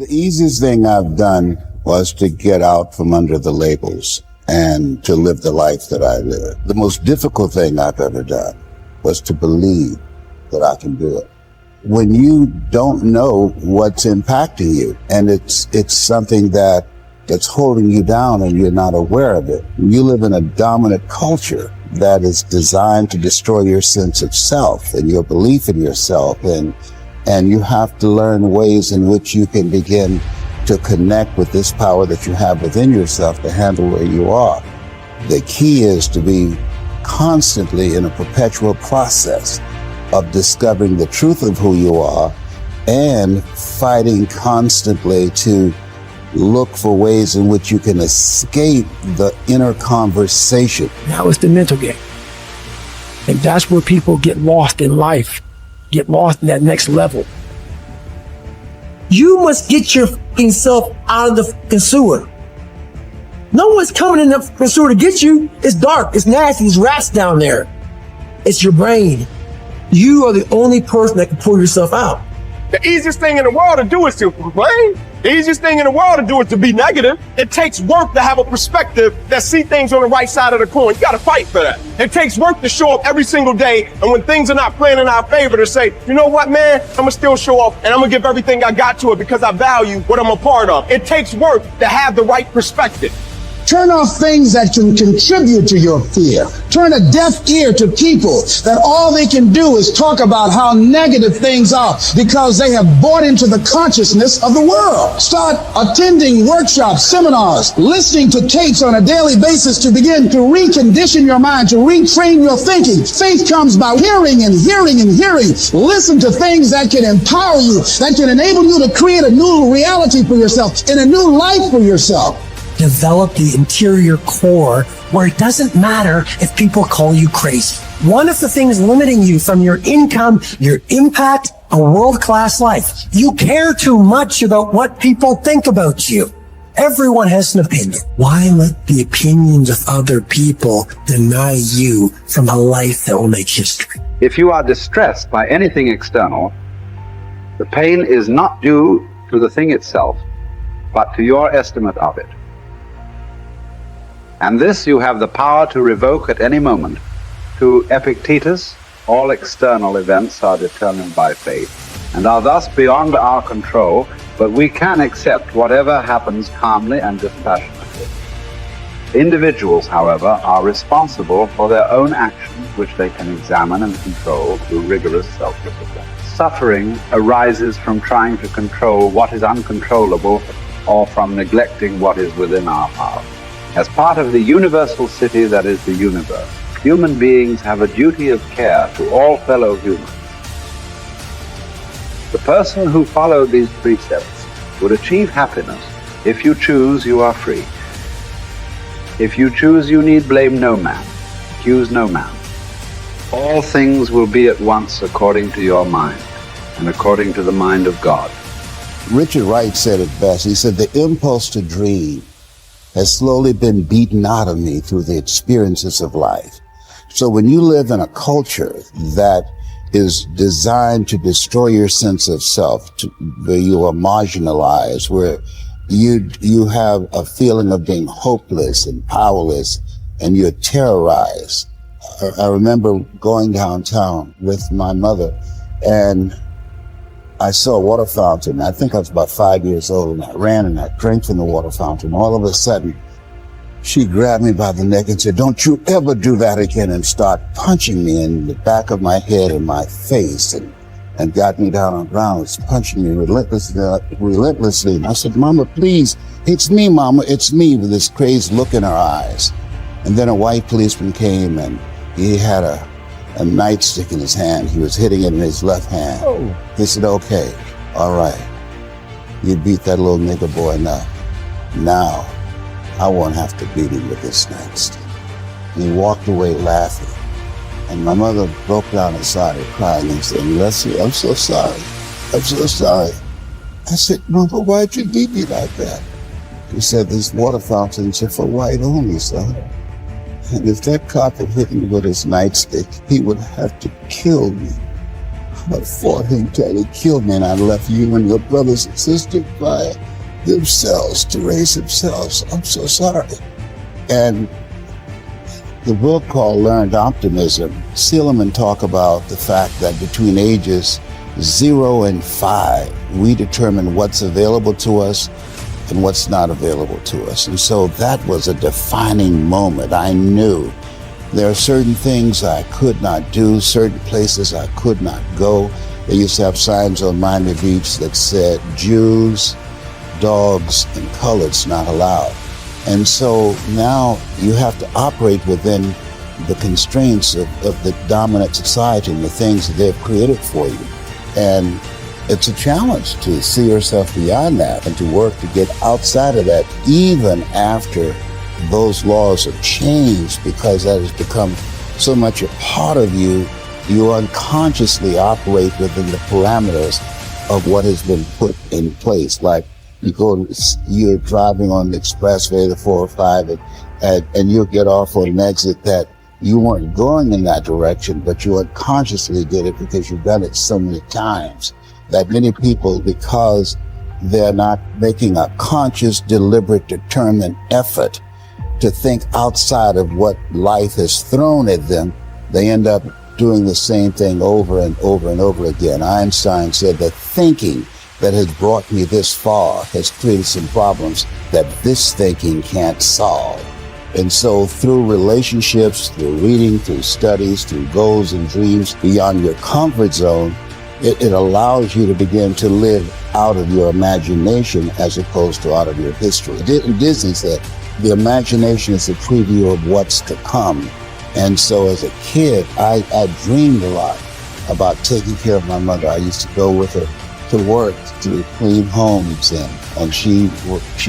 The easiest thing I've done was to get out from under the labels and to live the life that I live. The most difficult thing I've ever done was to believe that I can do it. When you don't know what's impacting you and it's something that's holding you down and you're not aware of it, you live in a dominant culture that is designed to destroy your sense of self and your belief in yourself, and you have to learn ways in which you can begin to connect with this power that you have within yourself to handle where you are. The key is to be constantly in a perpetual process of discovering the truth of who you are and fighting constantly to look for ways in which you can escape the inner conversation. Now it's the mental game. And that's where people get lost in life, get lost in that next level. You must get your fucking self out of the fucking sewer. No one's coming in the fucking sewer to get you. It's dark, it's nasty, there's rats down there. It's your brain. You are the only person that can pull yourself out. The easiest thing in the world to do is to complain. The easiest thing in the world to do is to be negative. It takes work to have a perspective that see things on the right side of the coin. You gotta fight for that. It takes work to show up every single day, and when things are not playing in our favor, to say, you know what, man, I'm gonna still show up and I'm gonna give everything I got to it because I value what I'm a part of. It takes work to have the right perspective. Turn off things that can contribute to your fear. Turn a deaf ear to people that all they can do is talk about how negative things are because they have bought into the consciousness of the world. Start attending workshops, seminars, listening to tapes on a daily basis to begin to recondition your mind, to retrain your thinking. Faith comes by hearing and hearing and hearing. Listen to things that can empower you, that can enable you to create a new reality for yourself and a new life for yourself. Develop the interior core where it doesn't matter if people call you crazy. One of the things limiting you from your income, your impact, a world-class life, you care too much about what people think about you. Everyone has an opinion. Why let the opinions of other people deny you from a life that will make history? If you are distressed by anything external, the pain is not due to the thing itself, but to your estimate of it. And this you have the power to revoke at any moment. To Epictetus, all external events are determined by fate and are thus beyond our control, but we can accept whatever happens calmly and dispassionately. Individuals, however, are responsible for their own actions, which they can examine and control through rigorous self-discipline. Suffering arises from trying to control what is uncontrollable or from neglecting what is within our power. As part of the universal city that is the universe, human beings have a duty of care to all fellow humans. The person who followed these precepts would achieve happiness. If you choose, you are free. If you choose, you need blame no man, accuse no man. All things will be at once according to your mind and according to the mind of God. Richard Wright said it best. He said, the impulse to dream has slowly been beaten out of me through the experiences of life. So when you live in a culture that is designed to destroy your sense of self, where you are marginalized, where you have a feeling of being hopeless and powerless, and you're terrorized. I remember going downtown with my mother, and I saw a water fountain. I think I was about 5 years old, and I ran and I drank from the water fountain. All of a sudden, she grabbed me by the neck and said, don't you ever do that again, and start punching me in the back of my head and my face, and got me down on the ground, was punching me relentlessly. And I said, Mama, please, it's me, Mama, it's me, with this crazed look in her eyes. And then a white policeman came, and he had a nightstick in his hand. He was hitting it in his left hand. Oh. He said, okay, all right. You beat that little nigger boy enough. Now, I won't have to beat him with this nightstick. And he walked away laughing. And my mother broke down and started crying and said, Leslie, I'm so sorry. I'm so sorry. I said, Mama, why'd you beat me like that? He said, these water fountains are for white only, son. And if that cop had hit me with his nightstick, he would have to kill me. I fought him till he killed me, and I left you and your brothers and sisters by themselves to raise themselves. I'm so sorry. And the book called Learned Optimism, Seligman talk about the fact that between ages 0 and 5, we determine what's available to us and what's not available to us. And so that was a defining moment. I knew there are certain things I could not do, certain places I could not go. They used to have signs on Miami Beach that said, Jews, dogs, and coloreds not allowed. And so now you have to operate within the constraints of the dominant society and the things that they've created for you. And it's a challenge to see yourself beyond that and to work to get outside of that, even after those laws have changed, because that has become so much a part of you. You unconsciously operate within the parameters of what has been put in place. Like you're driving on the expressway, the 405, and you'll get off on an exit that you weren't going in that direction, but you unconsciously did it because you've done it so many times that many people, because they're not making a conscious, deliberate, determined effort to think outside of what life has thrown at them, they end up doing the same thing over and over and over again. Einstein said that thinking that has brought me this far has created some problems that this thinking can't solve. And so through relationships, through reading, through studies, through goals and dreams beyond your comfort zone, it allows you to begin to live out of your imagination as opposed to out of your history. Disney said, the imagination is a preview of what's to come. And so as a kid, I dreamed a lot about taking care of my mother. I used to go with her to work to clean homes, and she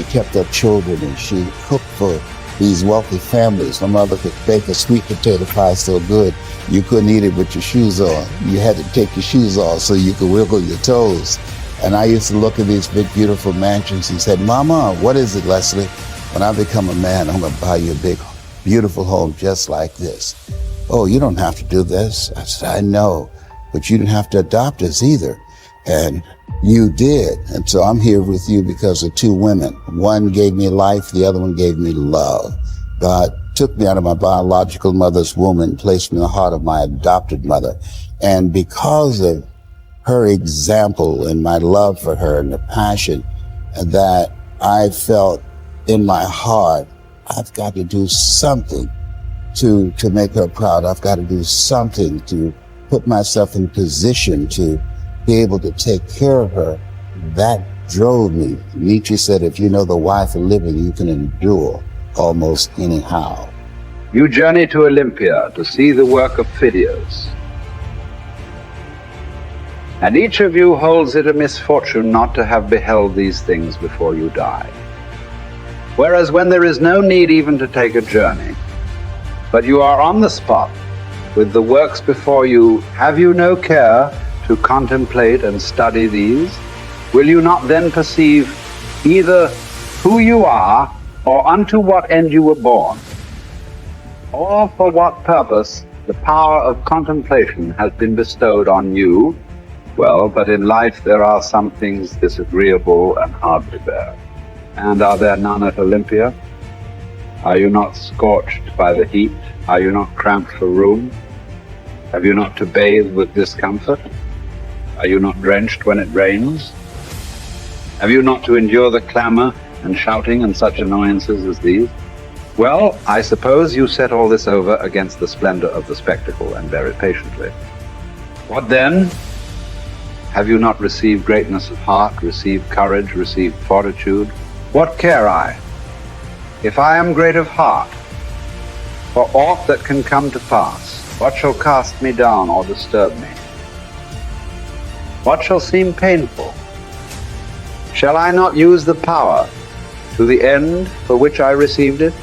kept up children, and she cooked for these wealthy families. My mother could bake a sweet potato pie so good you couldn't eat it with your shoes on. You had to take your shoes off so you could wiggle your toes. And I used to look at these big, beautiful mansions and said, Mama, what is it, Leslie? When I become a man, I'm going to buy you a big, beautiful home just like this. Oh, you don't have to do this. I said, I know, but you didn't have to adopt us either. And you did. And so I'm here with you because of two women. One gave me life, the other one gave me love. God took me out of my biological mother's womb and placed me in the heart of my adopted mother. And because of her example and my love for her and the passion that I felt in my heart, I've got to do something to make her proud. I've got to do something to put myself in position to be able to take care of her. That drove me. Nietzsche said, if you know the why for living, you can endure almost anyhow. You journey to Olympia to see the work of Phidias. And each of you holds it a misfortune not to have beheld these things before you die. Whereas when there is no need even to take a journey, but you are on the spot with the works before you, have you no care to contemplate and study these? Will you not then perceive either who you are or unto what end you were born, or for what purpose the power of contemplation has been bestowed on you? Well, but in life there are some things disagreeable and hard to bear. And are there none at Olympia? Are you not scorched by the heat? Are you not cramped for room? Have you not to bathe with discomfort? Are you not drenched when it rains? Have you not to endure the clamor and shouting and such annoyances as these? Well, I suppose you set all this over against the splendor of the spectacle and bear it patiently. What then? Have you not received greatness of heart, received courage, received fortitude? What care I, if I am great of heart, for aught that can come to pass? What shall cast me down or disturb me? What shall seem painful? Shall I not use the power to the end for which I received it,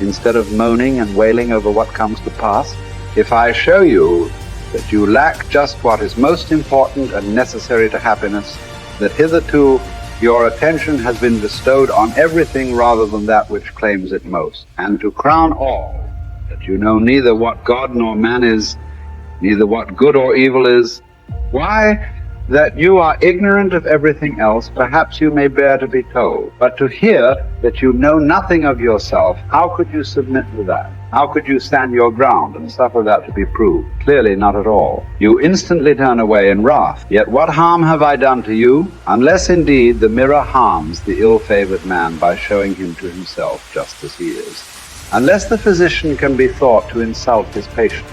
instead of moaning and wailing over what comes to pass? If I show you that you lack just what is most important and necessary to happiness, that hitherto your attention has been bestowed on everything rather than that which claims it most, and to crown all, that you know neither what God nor man is, neither what good or evil is, Why? That you are ignorant of everything else, perhaps you may bear to be told. But to hear that you know nothing of yourself, how could you submit to that? How could you stand your ground and suffer that to be proved? Clearly not at all. You instantly turn away in wrath. Yet what harm have I done to you? Unless indeed the mirror harms the ill-favored man by showing him to himself just as he is. Unless the physician can be thought to insult his patient.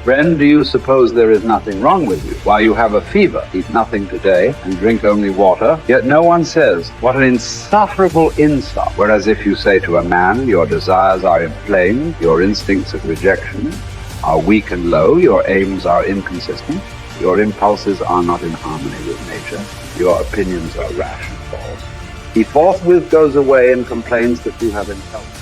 Friend, do you suppose there is nothing wrong with you? Why, you have a fever, eat nothing today, and drink only water, yet no one says, what an insufferable insult. Whereas if you say to a man, your desires are inflamed, your instincts of rejection are weak and low, your aims are inconsistent, your impulses are not in harmony with nature, your opinions are rash and false, he forthwith goes away and complains that you have intelligence.